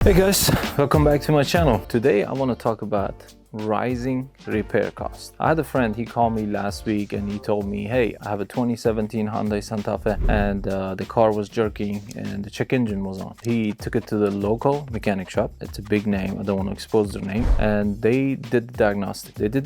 Hey guys, welcome back to my channel. Today I want to talk about rising repair costs. I had a friend, he called me last week and he told me, hey, I have a 2017 Hyundai Santa Fe and the car was jerking and the check engine was on. He took it to the local mechanic shop. It's a big name, I don't want to expose their name, and they did the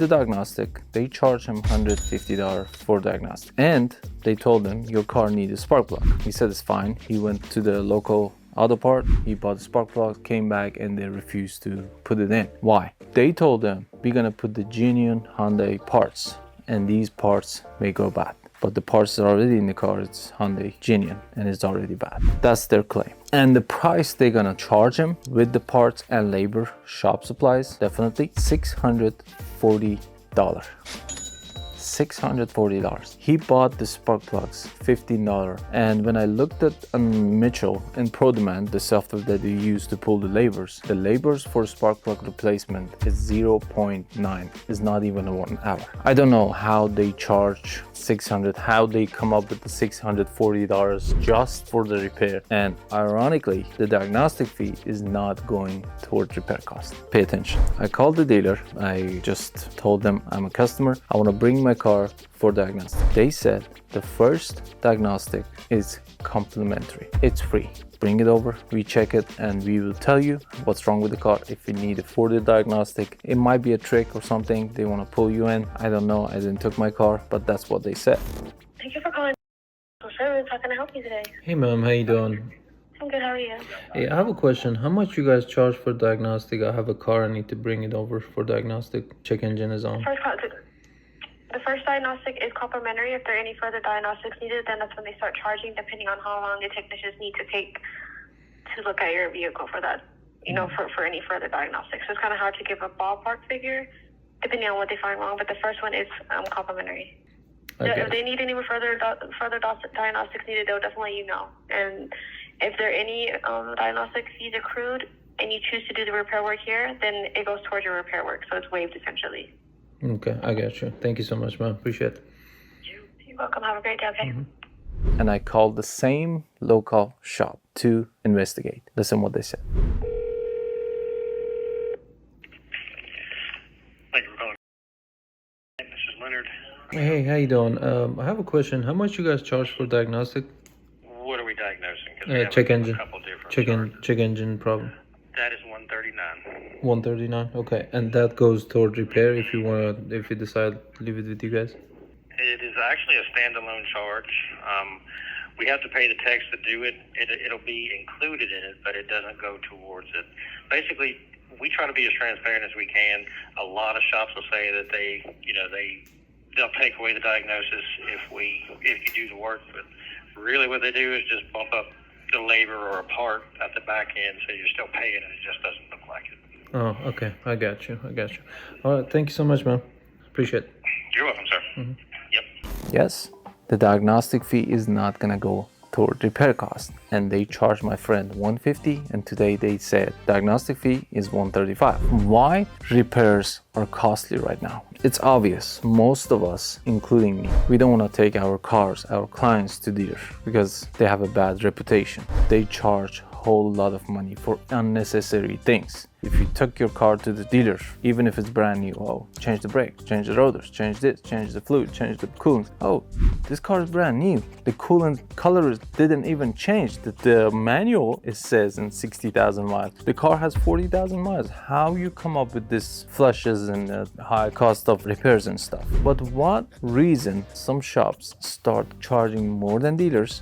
diagnostic. They charged him $150 for diagnostic, and they told him your car needs a spark plug. He said it's fine. He went to the local auto part, he bought the spark plug, came back, and they refused to put it in. Why? They told him, we're gonna put the genuine Hyundai parts, and these parts may go bad. But the parts are already in the car, it's Hyundai genuine, and it's already bad. That's their claim. And the price they're gonna charge him with the parts and labor, shop supplies, definitely $640. $640. He bought the spark plugs $15, and when I looked at Mitchell and ProDemand, the software that they use to pull the labors for spark plug replacement is 0.9. It's not even 1 hour. I don't know how they charge $600, how they come up with the $640 just for the repair. And ironically, the diagnostic fee is not going towards repair cost. Pay attention. I called the dealer. I just told them I'm a customer. I want to bring my car for diagnostic. They said the first diagnostic is complimentary. It's free. Bring it over, we check it, and we will tell you what's wrong with the car. If you need a further diagnostic, it might be a trick or something. They want to pull you in. I don't know. I didn't took my car, but that's what they said. Thank you for calling service. How can I help you today? Hey ma'am, how you doing? I'm good. How are you? Hey, I have a question. How much you guys charge for diagnostic? I have a car. I need to bring it over for diagnostic. Check engine is on. The first diagnostic is complimentary. If there are any further diagnostics needed, then that's when they start charging, depending on how long the technicians need to take to look at your vehicle for that, for any further diagnostics. So it's kind of hard to give a ballpark figure, depending on what they find wrong. But the first one is complimentary. If they need any further diagnostics needed, they'll definitely let you know. And if there are any diagnostic fees accrued and you choose to do the repair work here, then it goes towards your repair work. So it's waived essentially. Okay, I got you. Thank you so much, man. Appreciate it. You're welcome. Have a great day, okay? And I called the same local shop to investigate. Listen what they said. Thank you for calling. This is Leonard. Hey, how you doing? I have a question. How much you guys charge for diagnostic? What are we diagnosing? 'Cause we have Check a engine. couple different Check engine problem. That is 139. 139. Okay, and that goes toward repair if you decide to leave it with you guys. It is actually a standalone charge. We have to pay the techs to do it. It'll be included in it, but it doesn't go towards it. Basically, we try to be as transparent as we can. A lot of shops will say that they'll take away the diagnosis if you do the work, but really what they do is just bump up the labor or a part at the back end, so you're still paying and it just doesn't look like it. Oh, okay. I got you. All right. Thank you so much, man. Appreciate it. You're welcome, sir. Yep. Yes, the diagnostic fee is not gonna go toward repair cost, and they charged my friend $150, and today they said diagnostic fee is $135. Why repairs are costly right now? It's obvious. Most of us, including me, we don't want to take our cars, our clients to dealers because they have a bad reputation. They charge a whole lot of money for unnecessary things. If you took your car to the dealer, even if it's brand new, change the brakes, change the rotors, change this, change the fluid, change the coolant. This car is brand new. The coolant color didn't even change. The manual, it says in 60,000 miles. The car has 40,000 miles. How you come up with this flushes and high cost of repairs and stuff? But what reason some shops start charging more than dealers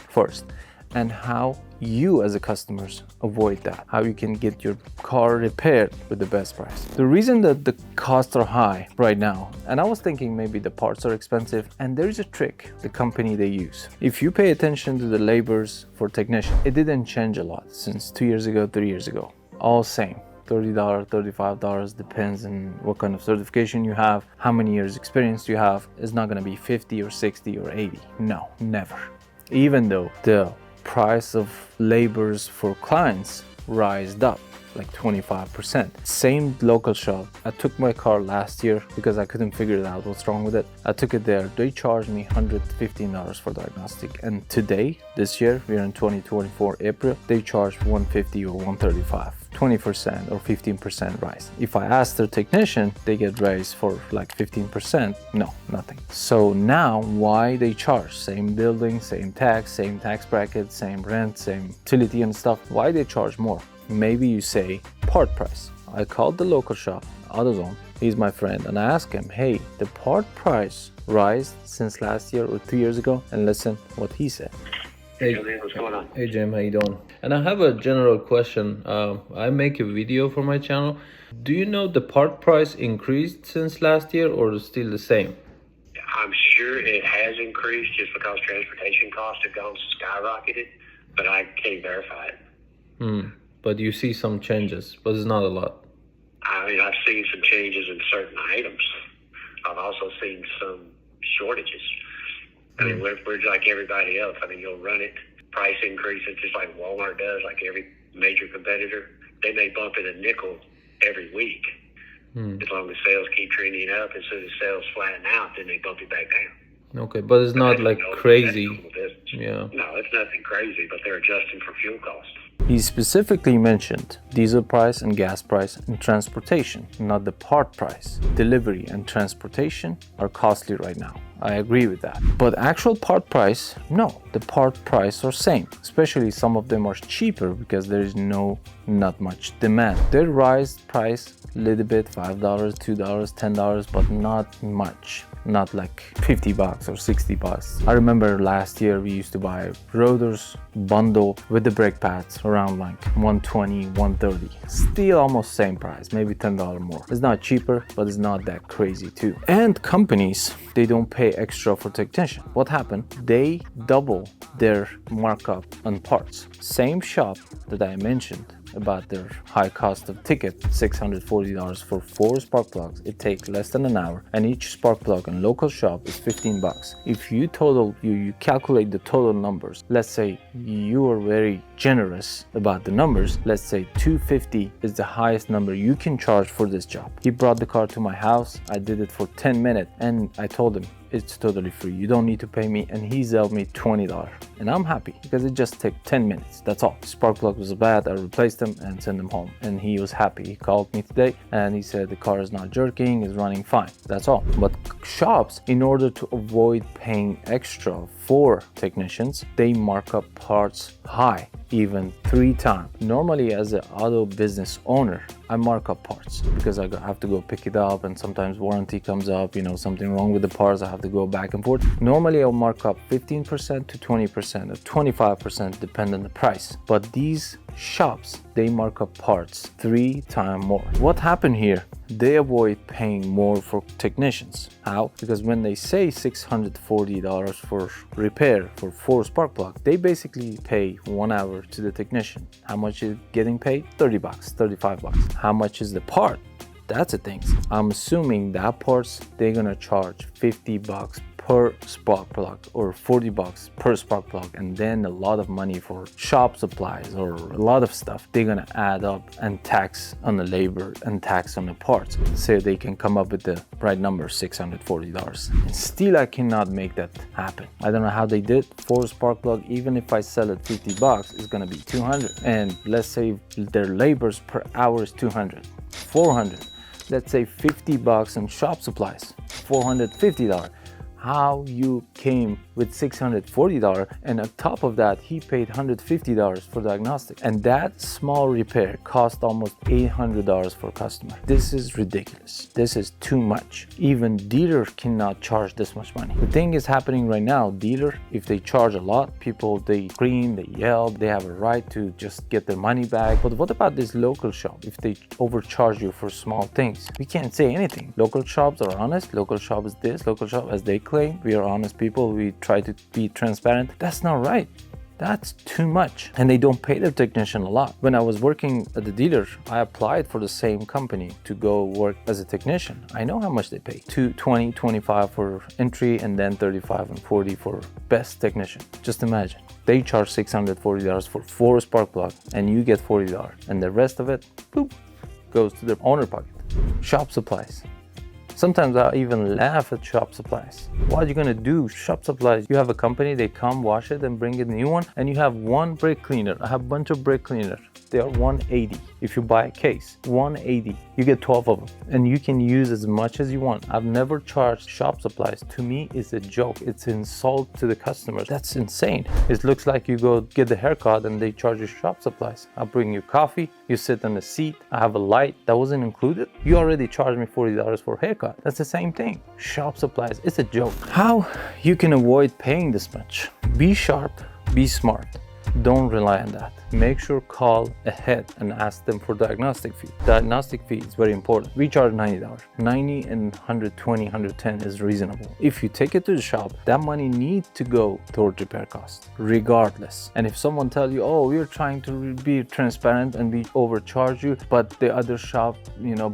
first? And how you as a customers avoid that, how you can get your car repaired with the best price. The reason that the costs are high right now, and I was thinking maybe the parts are expensive, and there is a trick the company they use. If you pay attention to the labors for technician, it didn't change a lot since 2 years ago, 3 years ago. All same. $30, $35, depends on what kind of certification you have, how many years experience you have. It's not gonna be 50 or 60 or 80. No, never. Even though the price of labors for clients rised up. like 25%. Same local shop. I took my car last year because I couldn't figure out what's wrong with it. I took it there. They charged me $115 for diagnostic. And today, this year, we're in 2024 April, they charge $150 or $135. 20% or 15% rise. If I ask their technician, they get raised for like 15%. No, nothing. So now why they charge? Same building, same tax bracket, same rent, same utility and stuff. Why they charge more? Maybe you say part price. I called the local shop, AutoZone. He's my friend, and I asked him, hey, the part price rise since last year or 2 years ago? And listen what he said. Hey, What's going on? hey Jim, how you doing? And I have a general question. I make a video for my channel. Do you know the part price increased since last year or is still the same? I'm sure it has increased just because transportation costs have gone skyrocketed, but I can't verify it. But you see some changes, but it's not a lot. I mean, I've seen some changes in certain items. I've also seen some shortages. I mean, we're like everybody else. I mean, you'll run it, price increases just like Walmart does, like every major competitor. They may bump it a nickel every week. As long as sales keep trending up, as soon as sales flatten out, then they bump it back down. Okay, but it's not like crazy. Yeah. No, it's nothing crazy, but they're adjusting for fuel costs. He specifically mentioned diesel price and gas price and transportation, not the part price. Delivery and transportation are costly right now. I agree with that. But actual part price, no, the part price are same. Especially some of them are cheaper because there is not much demand. They rise price a little bit, $5, $2, $10, but not much. Not like $50 or $60. I remember last year we used to buy rotors bundle with the brake pads around like $120, $130. Still almost same price, maybe $10 more. It's not cheaper, but it's not that crazy too. And companies, they don't pay extra for technician. What happened? They double their markup on parts. Same shop that I mentioned about their high cost of ticket, $640 for 4 spark plugs. It takes less than an hour, and each spark plug in local shop is $15. If you calculate the total numbers, let's say you are very generous about the numbers, let's say $250 is the highest number you can charge for this job. He brought the car to my house. I did it for 10 minutes, and I told him it's totally free. You don't need to pay me, and he sold me $20. And I'm happy because it just took 10 minutes. That's all. Spark plug was bad. I replaced them and sent them home. And he was happy. He called me today and he said the car is not jerking, it's running fine. That's all. But shops, in order to avoid paying extra for technicians, they mark up parts high, even 3 times. Normally, as an auto business owner, I mark up parts because I have to go pick it up, and sometimes warranty comes up, something wrong with the parts, I have to go back and forth. Normally I'll mark up 15% to 20% or 25% depending on the price. But these shops, they mark up parts 3 times more. What happened here? They avoid paying more for technicians. How? Because when they say $640 for repair for 4 spark plugs, they basically pay 1 hour to the technician. How much is getting paid? $30, $35. How much is the part? That's the thing. I'm assuming that parts, they're gonna charge $50 per spark plug or $40 per spark plug, and then a lot of money for shop supplies or a lot of stuff they're gonna add up and tax on the labor and tax on the parts, so they can come up with the right number, $640. And still I cannot make that happen. I don't know how they did. 4 spark plug, even if I sell it $50, it's gonna be $200. And let's say their labors per hour is $200, $400. Let's say $50 on shop supplies, $450. How you came with $640, and on top of that he paid $150 for diagnostic, and that small repair cost almost $800 for customer. This is ridiculous. This is too much. Even dealer cannot charge this much money. The thing is happening right now, dealer, if they charge a lot, people, they scream, they yell, they have a right to just get their money back. But what about this local shop? If they overcharge you for small things, we can't say anything. Local shops are honest. Local shop is this, local shop, as they claim, we are honest people, we try to be transparent. That's not right. That's too much. And they don't pay their technician a lot. When I was working at the dealer, I applied for the same company to go work as a technician. I know how much they pay. 20, 25 for entry, and then 35 and 40 for best technician. Just imagine. They charge $640 for 4 spark plugs, and you get $40. And the rest of it, boop, goes to their owner pocket. Shop supplies. Sometimes I even laugh at shop supplies. What are you gonna do? Shop supplies, you have a company, they come wash it and bring a new one, and you have one brake cleaner. I have a bunch of brake cleaners. They are $180. If you buy a case, $180. You get 12 of them, and you can use as much as you want. I've never charged shop supplies. To me, it's a joke. It's an insult to the customers. That's insane. It looks like you go get the haircut and they charge you shop supplies. I'll bring you coffee, you sit on the seat, I have a light, that wasn't included. You already charged me $40 for a haircut. That's the same thing. Shop supplies, it's a joke. How you can avoid paying this much? Be sharp, be smart. Don't rely on that. Make sure call ahead and ask them for diagnostic fee. Diagnostic fee is very important. We charge $90. 90 and 120, 110 is reasonable. If you take it to the shop, that money needs to go toward repair costs, regardless. And if someone tells you, oh, we're trying to be transparent and we overcharge you, but the other shop,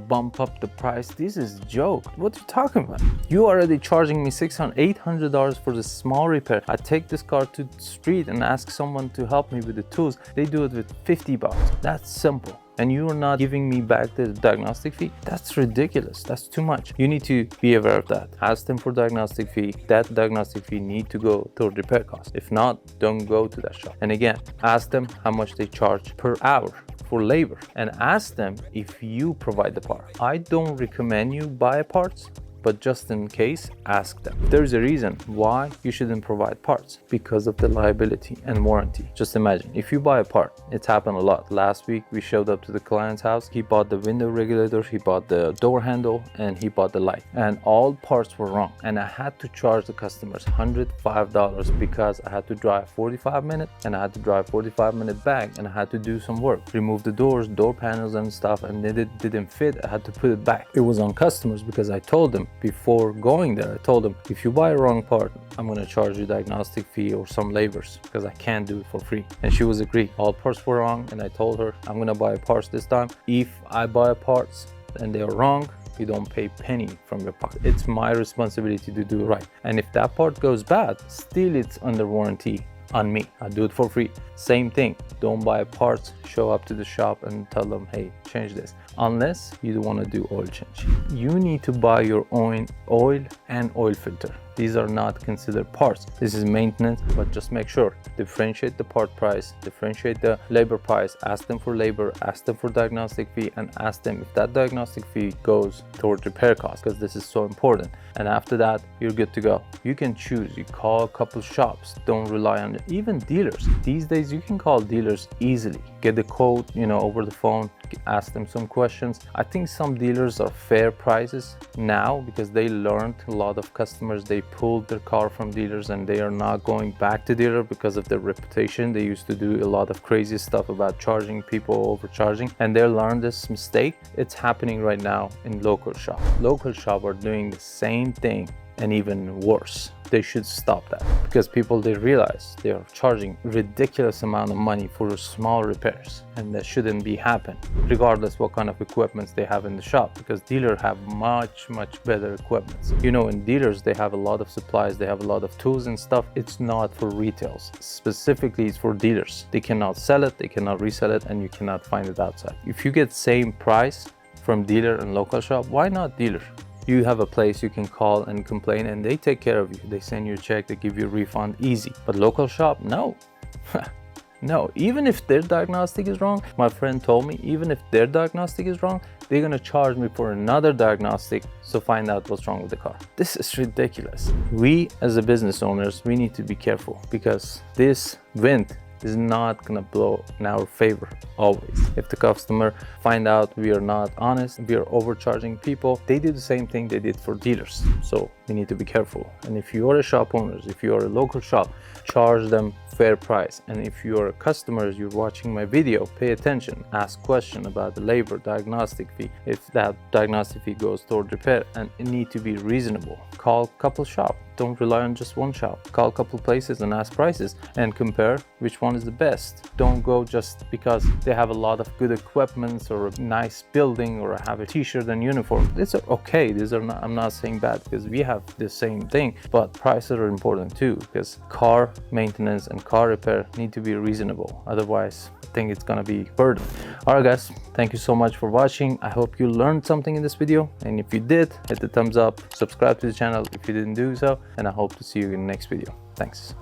bump up the price, this is a joke. What are you talking about? You already charging me $600, $800 for the small repair. I take this car to the street and ask someone to help me with the tools. They do it with $50. That's simple. And you are not giving me back the diagnostic fee? That's ridiculous. That's too much. You need to be aware of that. Ask them for diagnostic fee. That diagnostic fee need to go toward repair costs. If not, don't go to that shop. And again, ask them how much they charge per hour for labor, and ask them if you provide the part. I don't recommend you buy parts, but just in case, ask them. There's a reason why you shouldn't provide parts, because of the liability and warranty. Just imagine, if you buy a part, it's happened a lot. Last week, we showed up to the client's house. He bought the window regulator, he bought the door handle, and he bought the light. And all parts were wrong. And I had to charge the customers $105 because I had to drive 45 minutes and I had to drive 45 minutes back, and I had to do some work. Remove the doors, door panels and stuff, and they didn't fit. I had to put it back. It was on customers because I told them, before going there, I told them, if you buy a wrong part, I'm gonna charge you diagnostic fee or some labors because I can't do it for free. And she was agreed. All parts were wrong, and I told her, I'm gonna buy parts this time. If I buy parts and they are wrong, you don't pay penny from your pocket. It's my responsibility to do it right. And if that part goes bad, still it's under warranty on me. I do it for free. Same thing. Don't buy parts, show up to the shop and tell them, hey, change this. Unless you want to do oil change. You need to buy your own oil and oil filter. These are not considered parts. This is maintenance, but just make sure. Differentiate the part price, differentiate the labor price, ask them for labor, ask them for diagnostic fee, and ask them if that diagnostic fee goes toward repair costs, because this is so important. And after that, you're good to go. You can choose. You call a couple shops. Don't rely on it. Even dealers. These days, you can call dealers easily. Get the quote, over the phone, ask them some questions. I think some dealers are fair prices now because they learned a lot of customers. They pulled their car from dealers and they are not going back to dealer because of their reputation. They used to do a lot of crazy stuff about charging people, overcharging, and they learned this mistake. It's happening right now in local shop. Local shop are doing the same thing and even worse. They should stop that because they realize they are charging ridiculous amount of money for small repairs, and that shouldn't be happen regardless what kind of equipments they have in the shop, because dealers have much better equipments. In dealers they have a lot of supplies, they have a lot of tools and stuff. It's not for retails. Specifically, it's for dealers. They cannot sell it, they cannot resell it, and you cannot find it outside. If you get same price from dealer and local shop, why not dealer? You have a place you can call and complain, and they take care of you. They send you a check, they give you a refund, easy. But local shop, no. No, even if their diagnostic is wrong, my friend told me, even if their diagnostic is wrong, they're gonna charge me for another diagnostic to find out what's wrong with the car. This is ridiculous. We as a business owners, we need to be careful because this wind is not gonna blow in our favor always. If the customer find out we are not honest, we are overcharging people, they do the same thing they did for dealers. So we need to be careful. And if you are a shop owner, if you are a local shop, charge them fair price. And if you are a customer, you're watching my video, pay attention, ask question about the labor, diagnostic fee. If that diagnostic fee goes toward repair, and it need to be reasonable. Call couple shop, don't rely on just one shop. Call a couple places and ask prices and compare which one is the best. Don't go just because they have a lot of good equipment or a nice building or have a t-shirt and uniform. These are okay. These are not, I'm not saying bad, because we have the same thing, but prices are important too, because car maintenance and car repair need to be reasonable. Otherwise, I think it's gonna be burden. All right, guys, thank you so much for watching. I hope you learned something in this video, and if you did, hit the thumbs up, subscribe to the channel if you didn't do so, and I hope to see you in the next video. Thanks.